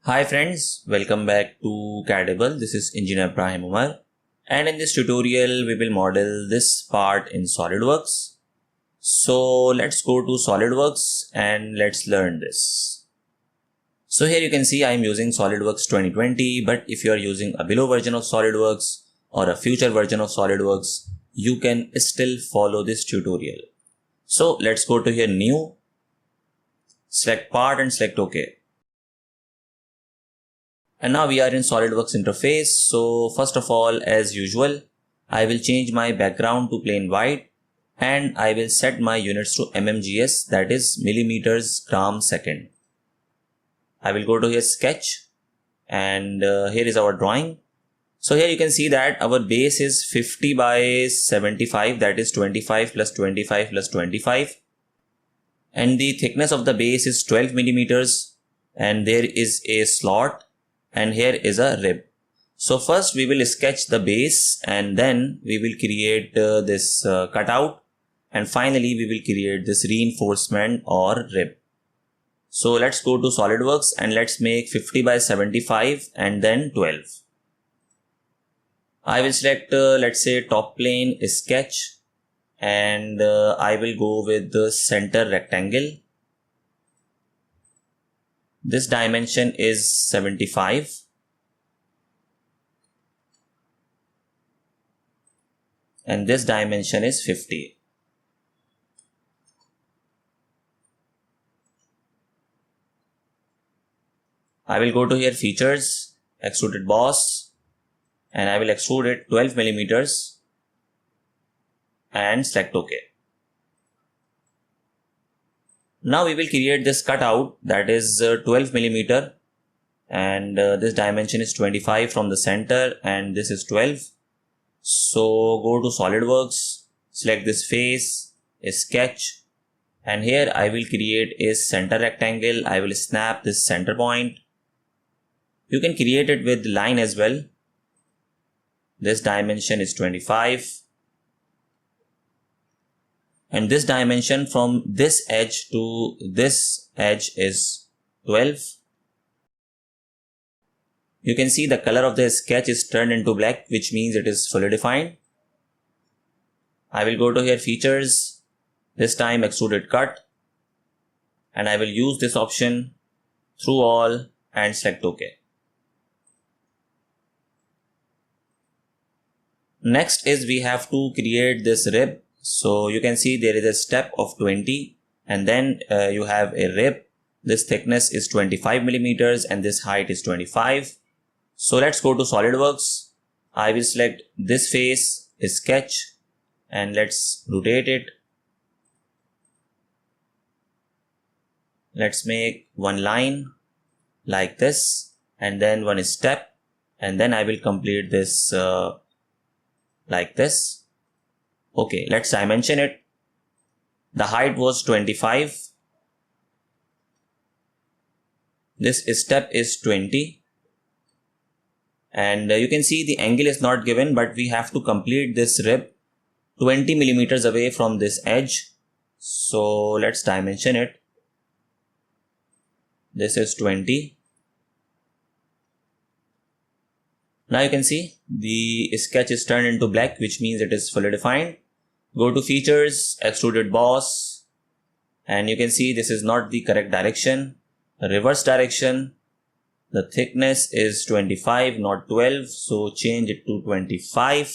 Hi friends, welcome back to CADable. This is engr.ibrahim.omer, and in this tutorial we will model this part in Solidworks. So let's go to Solidworks and let's learn this. So here you can see I am using Solidworks 2020, but if you are using a below version of Solidworks or a future version of Solidworks, you can still follow this tutorial. So let's go to here, new, select part and select OK. And now we are in SolidWorks interface. So first of all, as usual, I will change my background to plain white and I will set my units to mmgs, that is millimeters gram second. I will go to here sketch and here is our drawing. So here you can see that our base is 50 by 75, that is 25 plus 25 plus 25. And the thickness of the base is 12 millimeters and there is a slot. And here is a rib. So first we will sketch the base and then we will create this cutout, and finally we will create this reinforcement or rib. So let's go to SolidWorks and let's make 50 by 75 and then 12. I will select let's say top plane sketch and I will go with the center rectangle. This dimension is 75 and this dimension is 50. I will go to here features, extruded boss, and I will extrude it 12 millimeters and select OK. Now we will create this cutout, that is 12 millimeter, and this dimension is 25 from the center and this is 12. So go to SolidWorks, select this face, a sketch, and here I will create a center rectangle. I will snap this center point. You can create it with line as well. This dimension is 25. And this dimension from this edge to this edge is 12. You can see the color of the sketch is turned into black, which means it is fully defined. I will go to here features, this time extruded cut, and I will use this option through all and select OK. Next is we have to create this rib. So you can see there is a step of 20 and then you have a rib. This thickness is 25 millimeters and this height is 25. So let's go to SolidWorks. I will select this face, sketch, and let's rotate it. Let's make one line like this and then one step, and then I will complete this like this. Okay, let's dimension it. The height was 25. This step is 20. And you can see the angle is not given, but we have to complete this rib 20 millimeters away from this edge. So let's dimension it. This is 20. Now you can see the sketch is turned into black, which means it is fully defined. Go to features, extruded boss, and you can see this is not the correct direction. Reverse direction. The thickness is 25, not 12, so change it to 25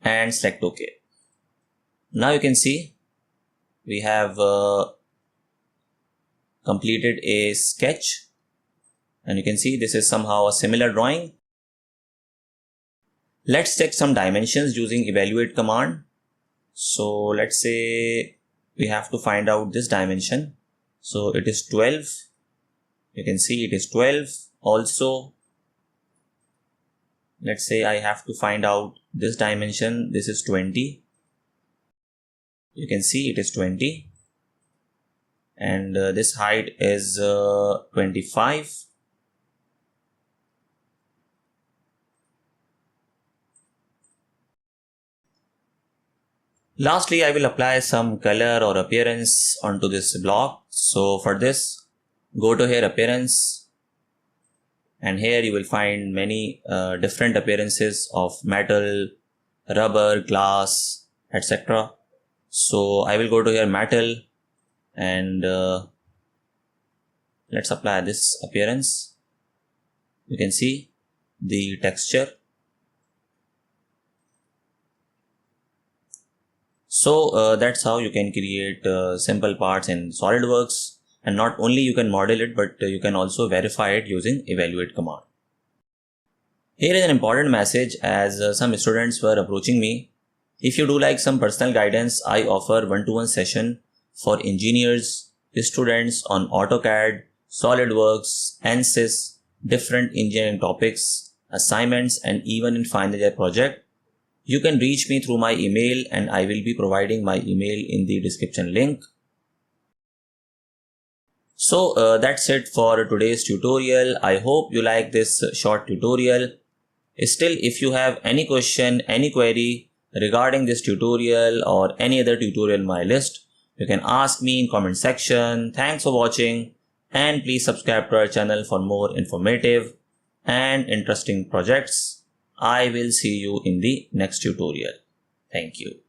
and select OK. Now you can see we have completed a sketch, and you can see this is somehow a similar drawing. Let's check some dimensions using evaluate command. So let's say we have to find out this dimension. So it is 12. You can see it is 12. Also, let's say I have to find out this dimension. This is 20. You can see it is 20. And this height is 25. Lastly, I will apply some color or appearance onto this block. So for this, Go to here appearance, and here you will find many different appearances of metal, rubber, glass, etc. So I will go to here metal, and let's apply this appearance. You can see the texture. So that's how you can create simple parts in SolidWorks. And not only you can model it, but you can also verify it using evaluate command. Here is an important message, as some students were approaching me. If you do like some personal guidance, I offer one-to-one session for engineers, students on AutoCAD, SolidWorks, ANSYS, different engineering topics, assignments, and even in final year project. You can reach me through my email, and I will be providing my email in the description link. So that's it for today's tutorial. I hope you like this short tutorial. Still, if you have any question, any query regarding this tutorial or any other tutorial in my list, you can ask me in comment section. Thanks for watching, and please subscribe to our channel for more informative and interesting projects. I will see you in the next tutorial. Thank you.